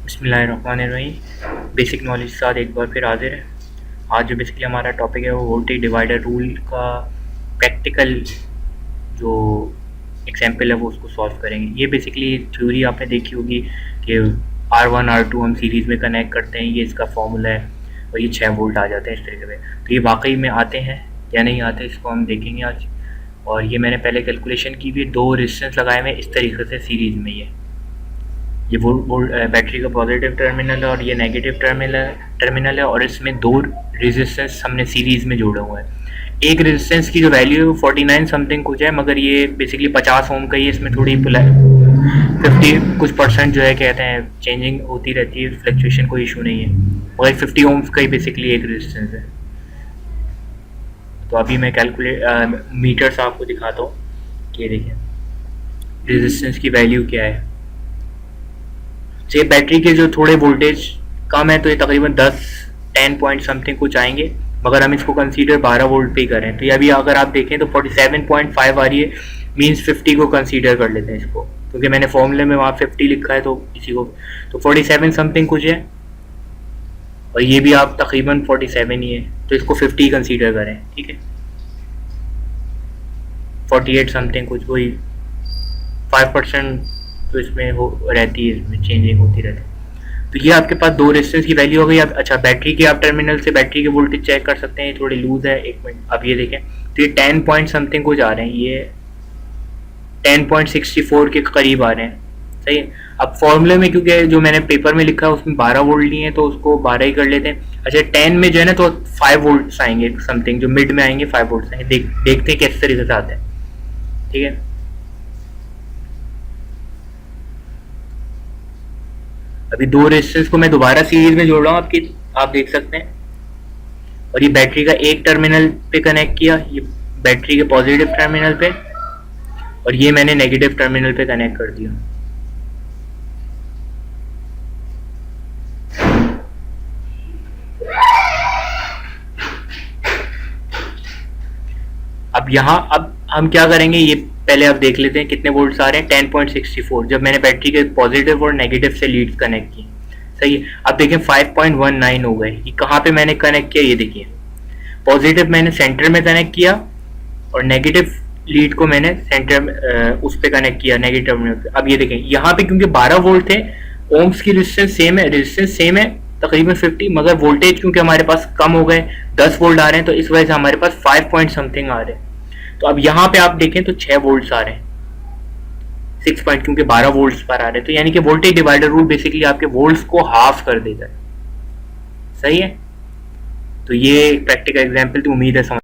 बिस्मिल्लाहिर्रहमानिर्रहीम। Basic knowledge के साथ एक बार फिर हाजिर है। आज जो बेसिकली हमारा टॉपिक है वो वोल्टेज डिवाइडर रूल का प्रैक्टिकल जो एग्जांपल है वो उसको सॉल्व करेंगे। ये बेसिकली थ्योरी आपने देखी होगी कि R1 R2 हम सीरीज़ में कनेक्ट करते हैं, ये इसका फॉर्मूला है और ये 6 वोल्ट आ जाते हैं इस तरीके से। तो ये वाकई में आते हैं या नहीं आते, इसको हम देखेंगे आज। और ये मैंने पहले कैलकुलेशन की भी, 2 रेजिस्टेंस लगाए हुए इस तरीके से सीरीज़ में। ये बैटरी का पॉजिटिव टर्मिनल है और ये नेगेटिव टर्मिनल है और इसमें 2 रेजिस्टेंस हमने सीरीज़ में जोड़ा हुआ है। एक रेजिस्टेंस की जो वैल्यू है वो 49 समथिंग कुछ है, मगर ये बेसिकली 50 ओम का ही, इसमें थोड़ी 50 कुछ परसेंट जो है कहते हैं चेंजिंग होती रहती है, फ्लक्चुएशन कोई इशू नहीं है, मगर 50 ओम्स का ही बेसिकली एक रेजिस्टेंस है। तो अभी मैं मीटर से आपको दिखाता हूँ कि ये देखिए रेजिस्टेंस की वैल्यू क्या है। ये बैटरी के जो थोड़े वोल्टेज कम है तो ये तकरीबन 10 पॉइंट समथिंग कुछ आएंगे, मगर हम इसको कंसीडर 12 वोल्ट पे ही करें तो ये अभी अगर आप देखें तो 47.5 आ रही है, मीन्स 50 को कंसीडर कर लेते हैं इसको, क्योंकि मैंने फॉर्मूले में वहाँ 50 लिखा है तो इसी को तो 47 समथिंग कुछ है और ये भी आप तकरीबन 47 ही है, तो इसको 50 कंसीडर करें, ठीक है। 48 समथिंग कुछ, वही 5% तो इसमें हो रहती है, इसमें चेंजिंग होती रहती है। तो ये आपके पास 2 रेजिस्टेंस की वैल्यू हो गई। अच्छा, बैटरी के आप टर्मिनल से बैटरी के वोल्टेज चेक कर सकते हैं, ये थोड़ी लूज है। एक मिनट, अब ये देखें तो ये 10 पॉइंट समथिंग कुछ आ रहे हैं, ये 10.64 के करीब आ रहे हैं, सही है। अब फॉर्मूले में क्योंकि जो मैंने पेपर में लिखा है उसमें 12 वोल्ट लिए हैं तो उसको 12 ही कर लेते हैं। अच्छा, 10 में जो है ना तो 5 वोल्ट आएंगे समथिंग, जो मिड में आएंगे 5 वोल्ट आएंगे। देखते हैं किस तरीके से आते हैं, ठीक है। अभी 2 रेजिस्टेंस को मैं दोबारा सीरीज में जोड़ रहा हूँ, आप देख सकते हैं। और ये बैटरी का एक टर्मिनल पे कनेक्ट किया, ये बैटरी के पॉजिटिव टर्मिनल पे, और ये मैंने नेगेटिव टर्मिनल पे कनेक्ट कर दिया। अब हम क्या करेंगे, ये पहले आप देख लेते हैं कितने वोल्ट्स आ रहे हैं। 10.64 जब मैंने बैटरी के पॉजिटिव और नेगेटिव से लीड्स कनेक्ट की, सही है। अब देखें 5.19 हो गए। ये कहाँ पे मैंने कनेक्ट किया, ये देखिए पॉजिटिव मैंने सेंटर में कनेक्ट किया और नेगेटिव लीड को मैंने सेंटर उस पे कनेक्ट किया, नेगेटिव टर्मिनल पे। अब ये देखें यहाँ पे क्योंकि 12 वोल्ट थे, ओम्स की रेजिस्टेंस सेम है तकरीबन 50, मगर वोल्टेज क्योंकि हमारे पास कम हो गए, 10 वोल्ट आ रहे हैं, तो इस वजह से हमारे पास 5 पॉइंट समथिंग आ रहे हैं। तो अब यहाँ पे आप देखें तो 6 वोल्ट्स आ रहे हैं, 6 पॉइंट, क्योंकि 12 वोल्ट्स पर आ रहे हैं। तो यानी कि वोल्टेज डिवाइडर रूल बेसिकली आपके वोल्ट्स को हाफ कर देता है, सही है। तो ये प्रैक्टिकल एग्जांपल थी, उम्मीद है समझ